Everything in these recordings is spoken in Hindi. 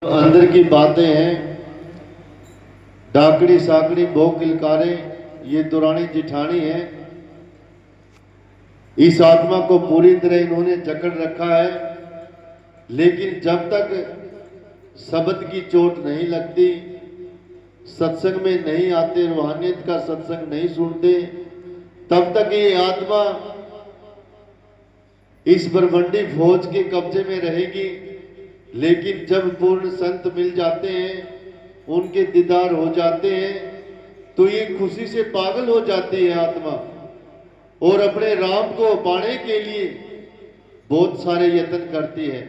अंदर की बातें हैं, डाकड़ी साकड़ी भोग किलकारे, ये दुरानी जिठानी है। इस आत्मा को पूरी तरह इन्होंने जकड़ रखा है, लेकिन जब तक शब्द की चोट नहीं लगती, सत्संग में नहीं आते, रूहानियत का सत्संग नहीं सुनते, तब तक ये आत्मा इस ब्रह्मंडी फौज के कब्जे में रहेगी। लेकिन जब पूर्ण संत मिल जाते हैं, उनके दीदार हो जाते हैं, तो ये खुशी से पागल हो जाती है आत्मा और अपने राम को पाने के लिए बहुत सारे यत्न करती है।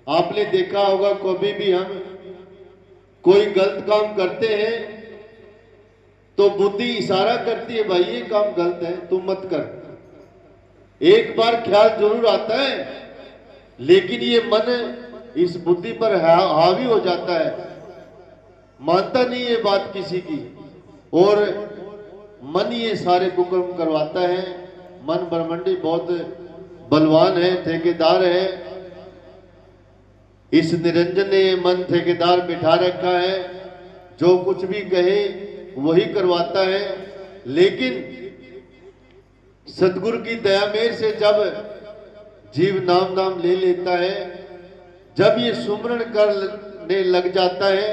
आपने देखा होगा, कभी भी हम कोई गलत काम करते हैं तो बुद्धि इशारा करती है, भाई ये काम गलत है, तुम मत कर। एक बार ख्याल जरूर आता है, लेकिन ये मन इस बुद्धि पर हावी हो जाता है, मानता नहीं ये बात किसी की, और मन ये सारे कुकर्म करवाता है। मन ब्रह्मंडी बहुत बलवान है, ठेकेदार है। इस निरंजन ने मन ठेकेदार बिठा रखा है, जो कुछ भी कहे वही करवाता है। लेकिन सतगुरु की दया मेर से जब जीव नाम नाम ले लेता है, जब ये सुमरण करने लग जाता है,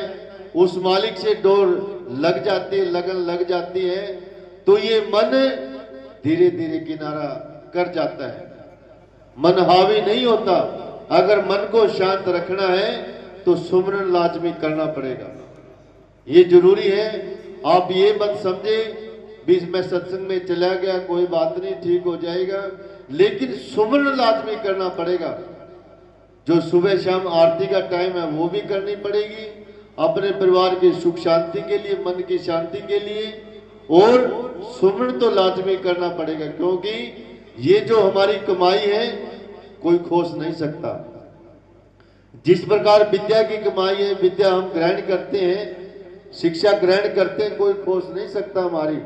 उस मालिक से डोर लग जाती है, लगन लग जाती है, तो ये मन धीरे धीरे किनारा कर जाता है। मन हावी नहीं होता। अगर मन को शांत रखना है तो सुमरण लाजमी करना पड़ेगा, ये जरूरी है। आप ये मत समझे बीच में सत्संग में चला गया, कोई बात नहीं, ठीक हो जाएगा, लेकिन सुमरण लाजमी करना पड़ेगा। जो सुबह शाम आरती का टाइम है वो भी करनी पड़ेगी, अपने परिवार की सुख शांति के लिए, मन की शांति के लिए, और सुमरण तो लाजमी करना पड़ेगा, क्योंकि ये जो हमारी कमाई है कोई खोस नहीं सकता। जिस प्रकार विद्या की कमाई है, विद्या हम ग्रहण करते हैं, शिक्षा ग्रहण करते हैं, कोई खोस नहीं सकता हमारी।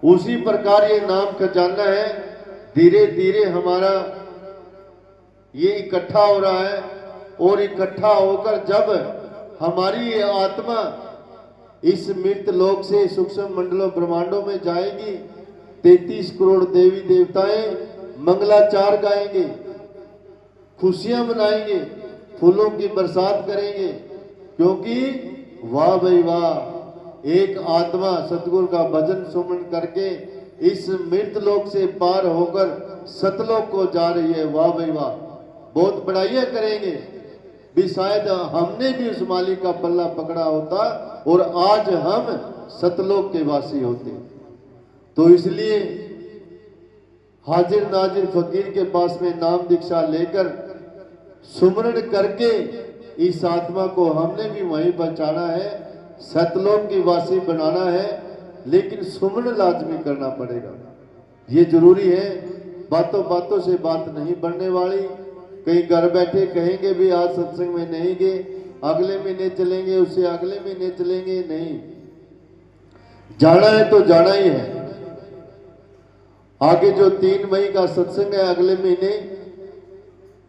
उसी प्रकार ये नाम खजाना है, धीरे धीरे हमारा ये इकट्ठा हो रहा है, और इकट्ठा होकर जब हमारी ये आत्मा इस मृत लोक से सूक्ष्म मंडलों ब्रह्मांडों में जाएगी, 33 करोड़ देवी देवताएं मंगलाचार गाएंगे, खुशियां मनाएंगे, फूलों की बरसात करेंगे, क्योंकि वाह भाई वाह, एक आत्मा सतगुरु का भजन सुमन करके इस मृत लोक से पार होकर सतलोक को जा रही है। वाह भाई वाह, बहुत बड़ाइयां करेंगे भी, शायद हमने भी उस मालिक का पल्ला पकड़ा होता और आज हम सतलोक के वासी होते। तो इसलिए हाजिर नाजिर फकीर के पास में नाम दीक्षा लेकर सुमरण करके इस आत्मा को हमने भी वहीं पहुंचाना है, सतलोक की वासी बनाना है, लेकिन सुमरण लाजमी करना पड़ेगा, ये जरूरी है। बातों बातों से बात नहीं बनने वाली। कहीं घर बैठे कहेंगे भी आज सत्संग में नहीं गए, अगले महीने चलेंगे, उससे अगले महीने चलेंगे, नहीं, जाना है तो जाना ही है। आगे जो 3 मई का सत्संग है, अगले महीने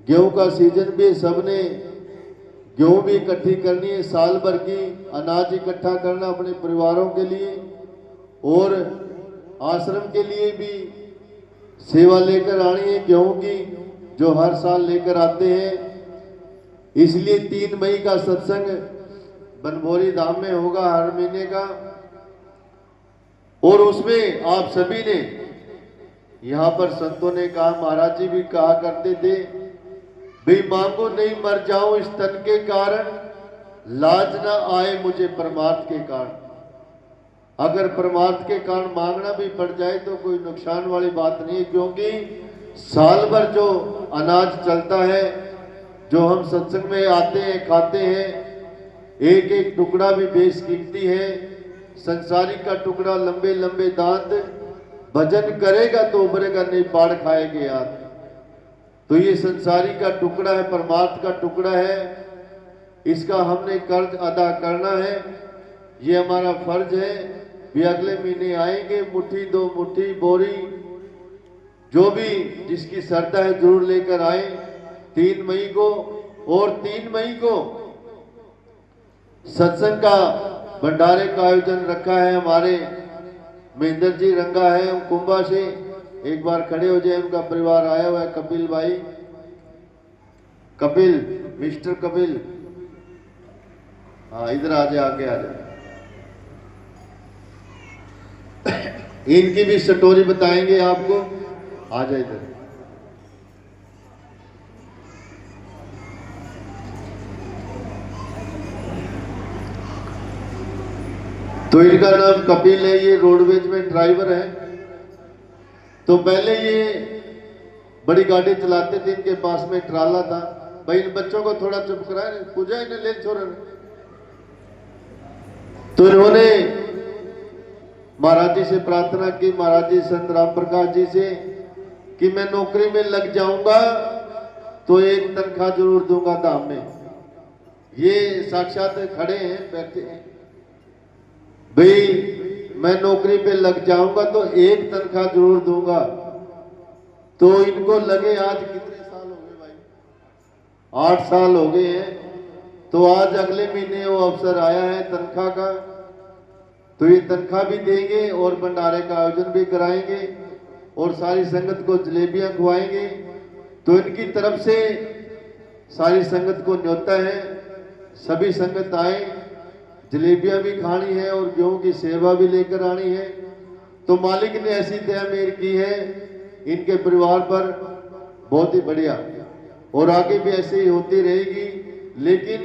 गेहूं का सीजन भी, सबने गेहूं भी इकट्ठी करनी है, साल भर की अनाज इकट्ठा करना अपने परिवारों के लिए, और आश्रम के लिए भी सेवा लेकर आनी है गेहूं की, जो हर साल लेकर आते हैं। इसलिए 3 मई का सत्संग बनभोरी धाम में होगा हर महीने का, और उसमें आप सभी ने, यहाँ पर संतों ने कहा, महाराज जी भी कहा करते थे, भाई मांगो नहीं मर जाऊं इस तन के कारण, लाज ना आए मुझे परमार्थ के कारण। अगर परमार्थ के कारण मांगना भी पड़ जाए तो कोई नुकसान वाली बात नहीं, क्योंकि साल भर जो अनाज चलता है, जो हम सत्संग में आते हैं खाते हैं, एक एक टुकड़ा भी बेशकीमती है। संसारिक का टुकड़ा, लंबे लंबे दांत, भजन करेगा तो उभरेगा नहीं, पाड़ खाएंगे यार। तो ये संसारी का टुकड़ा है, परमार्थ का टुकड़ा है, इसका हमने कर्ज अदा करना है, ये हमारा फर्ज है। भी अगले महीने आएंगे, मुट्ठी 2 मुट्ठी बोरी, जो भी जिसकी श्रद्धा है जरूर लेकर आए 3 मई को। और 3 मई को सत्संग का भंडारे का आयोजन रखा है। हमारे महेंद्र जी रंगा है कुंभा से, एक बार खड़े हो जाए। उनका परिवार आया हुआ है, कपिल भाई, कपिल, मिस्टर कपिल, हाँ इधर आ जाए, आगे आ जाए। इनकी भी स्टोरी बताएंगे आपको, आ जाए इधर। तो इनका नाम कपिल है, ये रोडवेज में ड्राइवर है। तो पहले ये बड़ी गाड़ी चलाते थे, इनके पास में ट्राला था। भाई इन बच्चों को थोड़ा चुप कराए, पूजा इन्हें ले छोड़। तो इन्होंने महाराज जी से प्रार्थना की, महाराज जी संत राम प्रकाश जी से, कि मैं नौकरी में लग जाऊंगा तो एक तनख्वाह जरूर दूंगा धाम में। ये साक्षात खड़े हैं, बैठे हैं, भाई मैं नौकरी पे लग जाऊंगा तो एक तनख्वाह जरूर दूंगा। तो इनको लगे आज कितने साल हो गए भाई, 8 साल हो गए हैं। तो आज अगले महीने वो अवसर आया है तनख्वाह का, तो ये तनख्वाह भी देंगे और भंडारे का आयोजन भी कराएंगे और सारी संगत को जलेबियां खुआएंगे। तो इनकी तरफ से सारी संगत को न्योता है, सभी संगत आए, जलेबियां भी खानी है और गेहूं की सेवा भी लेकर आनी है। तो मालिक ने ऐसी दया मेहर की है इनके परिवार पर, बहुत ही बढ़िया, और आगे भी ऐसे ही होती रहेगी। लेकिन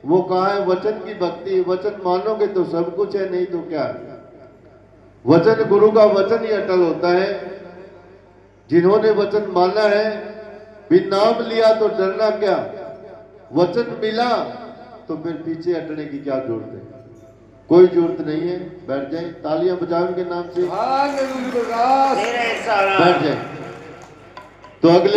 वो कहा है वचन की भक्ति, वचन मानोगे तो सब कुछ है, नहीं तो क्या। वचन, गुरु का वचन ही अटल होता है। जिन्होंने वचन माना है, भी नाम लिया तो डरना क्या, वचन मिला तो फिर पीछे हटने की क्या जरूरत है, कोई जरूरत नहीं है। बैठ जाए, तालियां बजाओ उनके नाम से, बैठ जाए। तो अगले